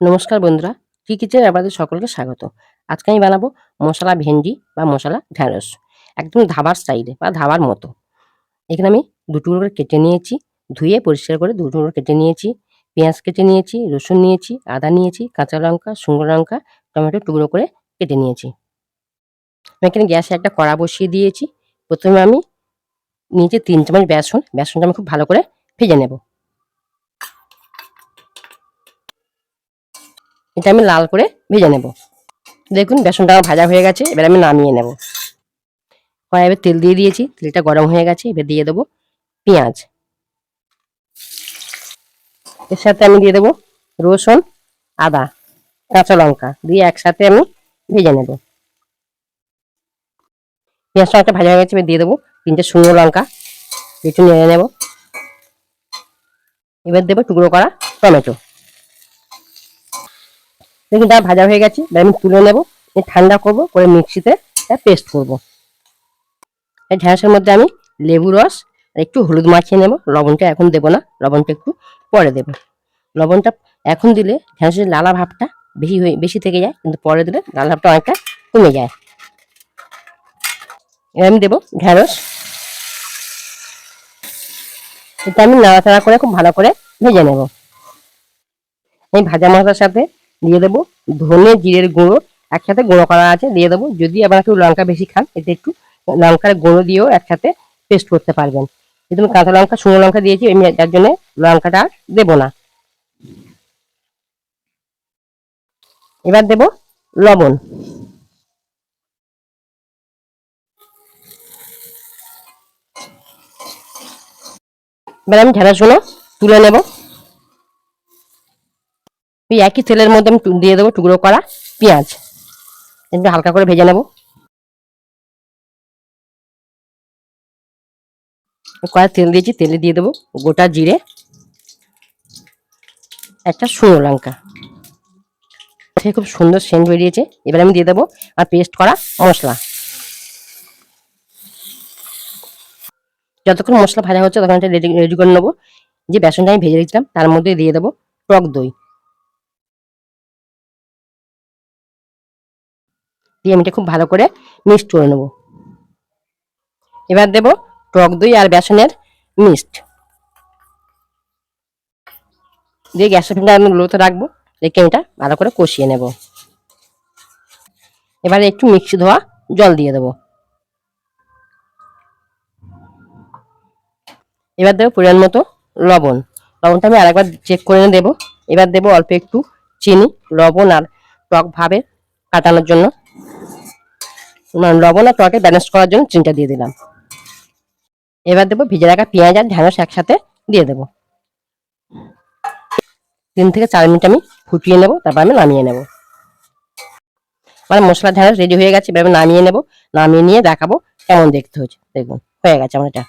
নমস্কার বন্ধুরা, কি কিচেনে আপনাদের সকলকে স্বাগত। আজকে আমি বানাবো মশলা ভেন্ডি বা মশলা ঢ্যাঁড়স। একদম ধাবার স্টাইলে বা ধাবার মতো। এখানে আমি ২ টুকরো করে কেটে নিয়েছি, ধুয়ে পরিষ্কার করে ২ টুকরো কেটে নিয়েছি। পেঁয়াজ কেটে নিয়েছি, রসুন নিয়েছি, আদা নিয়েছি, কাঁচা লঙ্কা, শুকনো লঙ্কা, টমেটো টুকরো করে কেটে নিয়েছি। আমি এখানে গ্যাসে একটা কড়া বসিয়ে দিয়েছি। প্রথমে আমি নিয়েছি ৩ চামচ বেসন। বেসনটা আমি খুব ভালো করে ভেজে নেব। এটা আমি লাল করে ভেজে নেব। দেখুন বেসনটা আমার ভাজা হয়ে গেছে। এবার আমি নামিয়ে নেব। কড়াইয়ে তেল দিয়ে দিয়েছি, তেলটা গরম হয়ে গেছে। এবার দিয়ে দেবো পেঁয়াজ। এর সাথে আমি দিয়ে দেবো রসুন, আদা, কাঁচা লঙ্কা দিয়ে একসাথে আমি ভেজে নেব। পেঁয়াজটা একটা ভাজা হয়ে গেছে। এবার দিয়ে দেবো ৩টে শুকনো লঙ্কা, একটু নেড়ে নেব। এবার দেবো টুকরো করা টমেটো। দেখুন এটা ভাজা হয়ে গেছে। এবার আমি তুলে নেব, ঠান্ডা করবো, করে মিক্সিতে পেস্ট করবো। এই ঢ্যাঁড়সের মধ্যে আমি লেবু রস আর একটু হলুদ মাখিয়ে নেব। লবণটা এখন দেবো না, লবণটা একটু পরে দেবো। লবণটা এখন দিলে ঢ্যাঁড়সের লালা ভাবটা বেশি থেকে যায়, কিন্তু পরে দিলে লালা ভাবটা অনেকটা কমে যায়। এবার আমি দেবো ঢ্যাঁড়স। এটা আমি নাড়াচাড়া করে খুব ভালো করে ভেজে নেব। এই ভাজা মশলার সাথে দিয়ে দেবো ধনে জিরের গুঁড়ো, একসাথে গুঁড়ো করা আছে, দিয়ে দেবো। যদি আপনারা কেউ লঙ্কা বেশি খান, এতে একটু লঙ্কার গুঁড়ো দিয়েও একসাথে পেস্ট করতে পারবেন। কিন্তু আমি কাঁচা লঙ্কা শুকনো লঙ্কা দিয়েছি, আমি তার জন্য লঙ্কাটা দেবো না। এবার দেবো লবণ। এবার আমি ঢ্যাঁড়সগুলো তুলে নেব। ওই একই তেলের মধ্যে আমি দিয়ে দেবো টুকরো করা পেঁয়াজ, একটু হালকা করে ভেজে নেব। কড়াই তেল দিয়েছি, তেলে দিয়ে দেবো গোটা জিরে, একটা শুকনো লঙ্কা। খুব সুন্দর সেন্ট বেরিয়েছে। এবার আমি দিয়ে দেবো আর পেস্ট করা মশলা। যতক্ষণ মশলা ভাজা হচ্ছে তখন এটা রেডি করে নেবো। যে বেসনটা আমি ভেজে রেখেছিলাম তার মধ্যে দিয়ে দেবো টক দই, দিয়ে আমি এটা খুব ভালো করে মিক্সড করে নেবো। এবার দেবো টক দই আর বেসনের মিক্সড দিয়ে গ্যাসের ফ্লেমটা আমি লোতে রাখবো, রেখে এটা ভালো করে কষিয়ে নেব। এবারে একটু মিক্সি ধোয়া জল দিয়ে দেবো। এবার দেবো পরিমাণ মতো লবণ। লবণটা আমি আরেকবার চেক করে দেবো। এবার দেবো অল্প একটু চিনি, লবণ আর টক ভাবে কাটানোর জন্য, লবণ আর টকে ব্যালেন্স করার জন্য চিনিটা দিয়ে দিলাম। এবার দেবো ভিজে রাখা পেঁয়াজ আর ঢ্যাঁড়স একসাথে দিয়ে দেবো। ৩ থেকে ৪ মিনিট আমি ফুটিয়ে নেবো, তারপর আমি নামিয়ে নেবো। আমার মশলা ঢ্যাঁড়স রেডি হয়ে গেছে। এবার আমি নামিয়ে নেবো। নামিয়ে নিয়ে দেখাবো কেমন দেখতে হয়েছে। দেখুন হয়ে গেছে আমার এটা।